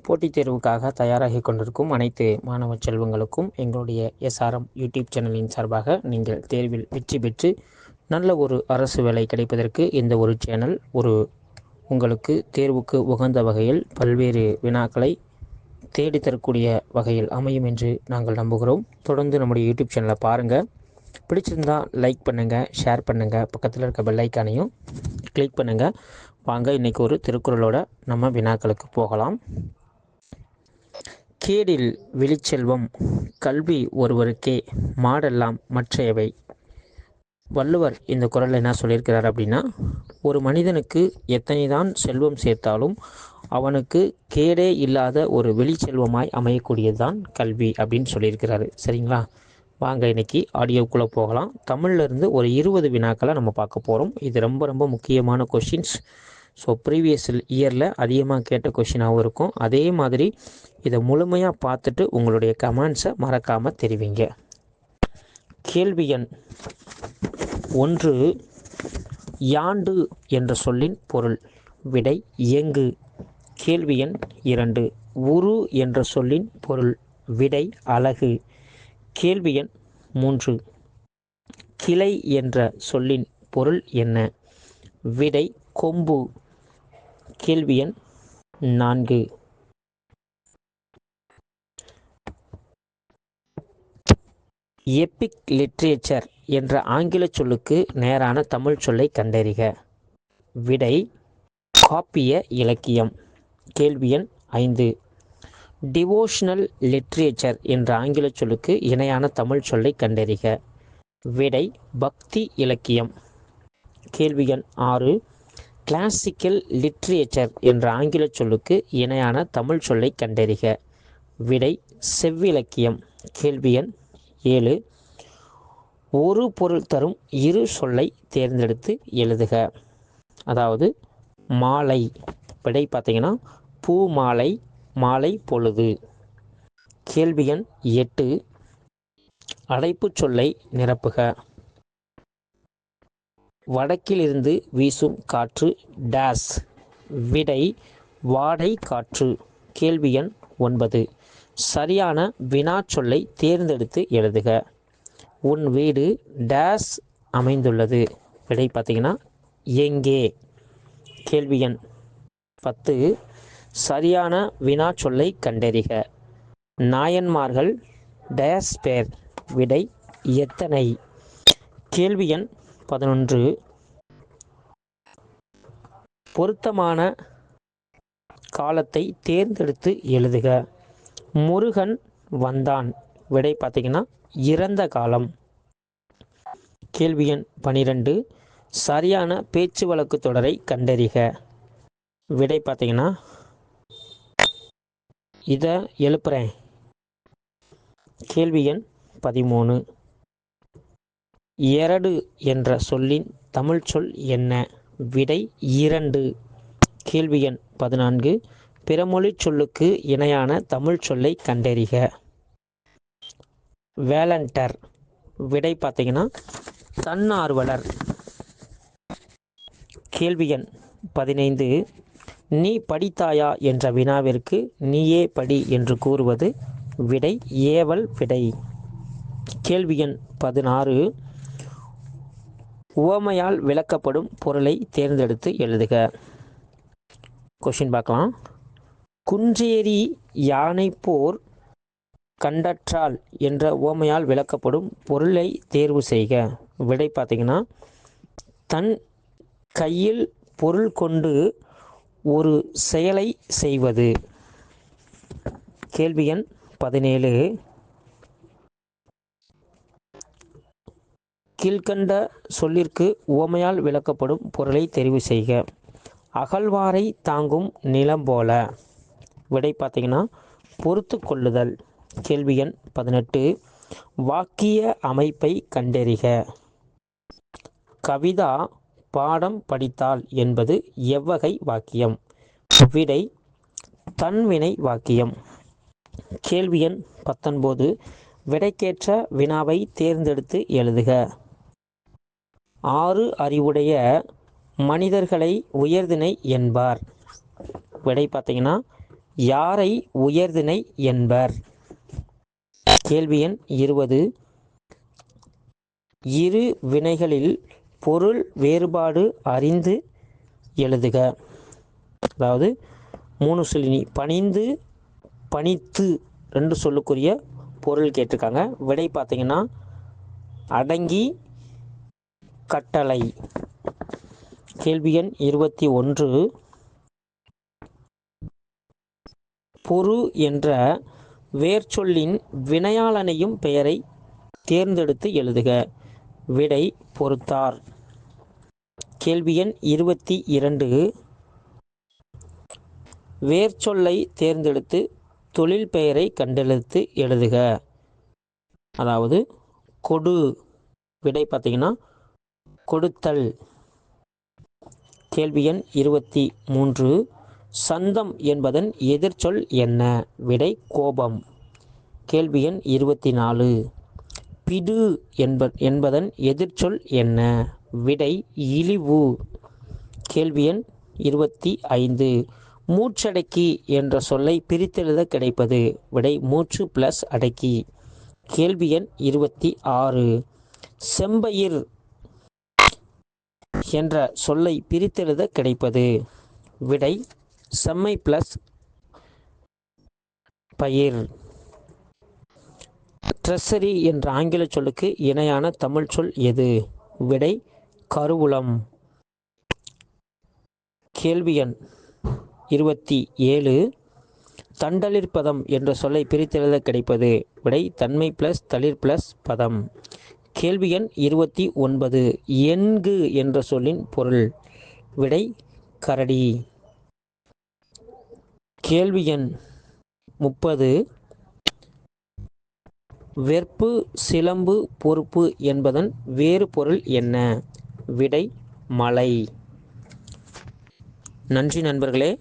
போட்டித் தேர்வுக்காக தயாராகி கொண்டிருக்கும் அனைத்து மாணவ செல்வங்களுக்கும் எங்களுடைய எஸ்ஆர்எம் யூடியூப் சேனலின் சார்பாக நீங்கள் தேர்வில் வெற்றி பெற்று நல்ல ஒரு அரசு வேலை கிடைப்பதற்கு இந்த ஒரு சேனல் உங்களுக்கு தேர்வுக்கு உகந்த வகையில் பல்வேறு வினாக்களை தேடித்தரக்கூடிய வகையில் அமையும் என்று நாங்கள் நம்புகிறோம். தொடர்ந்து நம்முடைய யூடியூப் சேனலை பாருங்கள். பிடிச்சிருந்தா லைக் பண்ணுங்கள், ஷேர் பண்ணுங்கள், பக்கத்தில் இருக்க பெல் ஐக்கானையும் கிளிக் பண்ணுங்கள். வாங்க இன்றைக்கி ஒரு திருக்குறளோட நம்ம வினாக்களுக்கு போகலாம். கேடில் விழிச்செல்வம் கல்வி ஒருவருக்கே மாடெல்லாம் மற்றையவை. வள்ளுவர் இந்த குறளில் என்ன சொல்லியிருக்கிறார் அப்படின்னா, ஒரு மனிதனுக்கு எத்தனை தான் செல்வம் சேர்த்தாலும் அவனுக்கு கேடே இல்லாத ஒரு வெளிச்செல்வமாய் அமையக்கூடியது தான் கல்வி அப்படின்னு சொல்லியிருக்கிறாரு. சரிங்களா? வாங்க இன்றைக்கி ஆடியோக்குள்ளே போகலாம். தமிழ்லேருந்து ஒரு 20 வினாக்களை நம்ம பார்க்க போகிறோம். இது ரொம்ப ரொம்ப முக்கியமான கொஷின்ஸ். ஸோ ப்ரீவியஸ் இயரில் அதிகமாக கேட்ட கொஷினாகவும் இருக்கும். அதே மாதிரி இதை முழுமையாக பார்த்துட்டு உங்களுடைய கமெண்ட்ஸை மறக்காமல் தெரிவிங்க. கேள்வி எண் 1, யாண்டு என்ற சொல்லின் பொருள். விடை எங்கு. கேள்வி எண் 2, உரு என்ற சொல்லின் பொருள். விடை அலகு. கேள்வி எண் 3, கிளை என்ற சொல்லின் பொருள் என்ன? விடை கொம்பு. கேள்வி எண் 4, எபிக் லிட்ரேச்சர் என்ற ஆங்கில சொல்லுக்கு நேரான தமிழ் சொல்லை கண்டறிக. விடை காப்பிய இலக்கியம். கேள்வி எண் 5, டிவோஷனல் லிட்ரேச்சர் என்ற ஆங்கில சொல்லுக்கு இணையான தமிழ் சொல்லை கண்டறிக. விடை பக்தி இலக்கியம். கேள்வி எண் 6, கிளாசிக்கல் லிட்ரேச்சர் என்ற ஆங்கில சொல்லுக்கு இணையான தமிழ் சொல்லை கண்டறிக. விடை செவ்விலக்கியம். கேள்வி எண் 7, ஒரு பொருள் தரும் இரு சொல்லை தேர்ந்தெடுத்து எழுதுக. அதாவது மாலை. விடை பார்த்தீங்கன்னா பூ மாலை, மாலை பொழுது. கேள்வி எண் 8, அடைப்பு சொல்லை நிரப்புக. வடக்கிலிருந்து வீசும் காற்று டேஸ். விடை வாடை காற்று. கேள்வி எண் 9, சரியான வினா சொல்லை தேர்ந்தெடுத்து எழுதுக. உன் வீடு டேஸ் அமைந்துள்ளது. விடை பார்த்தீங்கன்னா எங்கே. கேள்வி எண் 10, சரியான வினா சொல்லை கண்டறிக. நாயன்மார்கள் டேஸ் பேர். விடை எத்தனை. கேள்வி எண் 11, பொருத்தமான காலத்தை தேர்ந்தெடுத்து எழுதுக. முருகன் வந்தான். விடை பார்த்தீங்கன்னா இறந்த காலம். கேள்வி எண் 12, சரியான பேச்சு வழக்கு தொடரை கண்டறிக. விடை பார்த்தீங்கன்னா இதை எழுப்புறேன். கேள்வி எண் 13, எரடு என்ற சொல்லின் தமிழ் சொல் என்ன? விடை இரண்டு. கேள்வி எண் 14, பிறமொழி சொல்லுக்கு இணையான தமிழ் சொல்லை கண்டறிக. வேலண்டர். விடை பார்த்தீங்கன்னா தன்னார்வலர். கேள்வி எண் 15, நீ படித்தாயா என்ற வினாவிற்கு நீயே படி என்று கூறுவது. விடை ஏவல் விடை. கேள்வி எண் 16, உவமையால் விளக்கப்படும் பொருளை தேர்ந்தெடுத்து எழுதுக. கொஷின் பார்க்கலாம். குன்றேறி யானை போர் கண்டற்றால் என்ற உவமையால் விளக்கப்படும் பொருளை தேர்வு செய்க. விடை பார்த்தீங்கன்னா தன் கையில் பொருள் கொண்டு ஒரு செயலை செய்வது. கேள்வி எண் 17, கீழ்கண்ட சொல்லிற்கு உவமையால் விளக்கப்படும் பொருளை தெரிவு செய்க. அகழ்வாரை தாங்கும் நிலம் போல. விடை பார்த்தீங்கன்னா பொறுத்து கொள்ளுதல். கேள்வி எண் 18, வாக்கிய அமைப்பை கண்டறிக. கவிதா பாடம் படித்தாள் என்பது எவ்வகை வாக்கியம்? விடை தன்வினை வாக்கியம். கேள்வி எண் 19, விடைக்கேற்ற வினாவை தேர்ந்தெடுத்து எழுதுக. 6 அறிவுடைய மனிதர்களை உயர்திணை என்பார். விடை பார்த்தீங்கன்னா யாரை உயர்திணை என்பர்? கேள்வி எண் 20. இரு வினைகளில் பொருள் வேறுபாடு அறிந்து எழுதுக. அதாவது 3 சொல்லி பணிந்து பணித்து 2 சொல்லுக்குரிய பொருள் கேட்டிருக்காங்க. விடை பார்த்தீங்கன்னா அடங்கி கட்டளை. கேள்வி எண் 21. பொறு என்ற வேர்ச்சொல்லின் வினையாளனையும் பெயரை தேர்ந்தெடுத்து எழுதுக. விடை பொறுத்தார். கேள்வி எண் 22. வேர்ச்சொல்லை தேர்ந்தெடுத்து தொழில் பெயரை கண்டெடுத்து எழுதுக. அதாவது கொடு. விடை பார்த்தீங்கன்னா கொடுத்தல். கேள்வி எண் 23. சந்தம் என்பதன் எதிர்ச்சொல் என்ன? விடை கோபம். கேள்வி எண் 24. பிடு என்பதன் எதிர்ச்சொல் என்ன? விடை இழிவு. கேள்வி எண் 25. மூச்சடக்கி என்ற சொல்லை பிரித்தெழுத கிடைப்பது. விடை மூச்சு பிளஸ் அடக்கி. கேள்வி எண் 26. செம்பயிர் என்ற சொல்லை பிரித்தெழுத கிடைப்பது. விடை செம்மை பிளஸ் பயிர். ட்ரெஸரி என்ற ஆங்கில சொல்லுக்கு இணையான தமிழ் சொல் எது? விடை கருவூலம். கேள்வி எண் 27. தண்டலிர் பதம் என்ற சொல்லை பிரித்தெழுத கிடைப்பது. விடை தன்மை பிளஸ் தளிர் பிளஸ் பதம். கேள்வி எண் 29. எண்கு என்ற சொல்லின் பொருள். விடை கரடி. கேள்வி எண் 30. வெற்பு சிலம்பு பொறுப்பு என்பதன் வேறு பொருள் என்ன? விடை மலை. நன்றி நண்பர்களே.